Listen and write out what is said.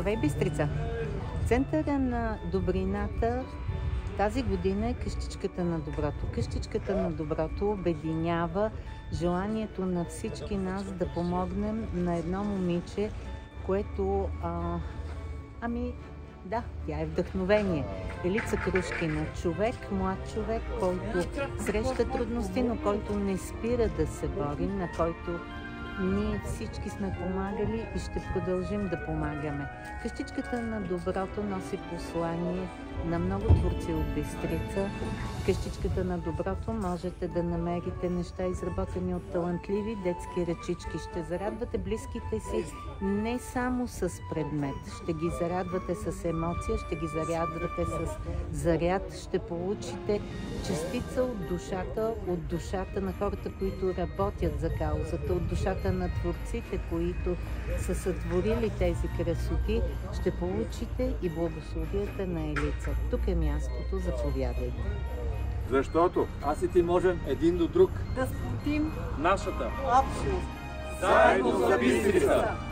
Здравей, Бистрица! Центъра на добрината тази година е къщичката на доброто. Къщичката на доброто обединява желанието на всички нас да помогнем на едно момиче, което тя е вдъхновение. Елица Крушкина. Млад човек, който среща трудности, но който не спира да се бори, на който ние всички сме помагали и ще продължим да помагаме. Къщичката на доброто носи послание на много творци от Бистрица. Къщичката на доброто можете да намерите неща, изработени от талантливи детски ръчички. Ще зарадвате близките си не само с предмет, ще ги зарадвате с емоция, ще ги зарадвате с заряд, ще получите частица от душата на хората, които работят за каузата, от душата на творците, които са сътворили тези красоти, ще получите и благословията на Елица. Тук е мястото, заповядайте. Защото аз и ти можем един до друг да сплотим нашата общност. Заедно за Бистрица!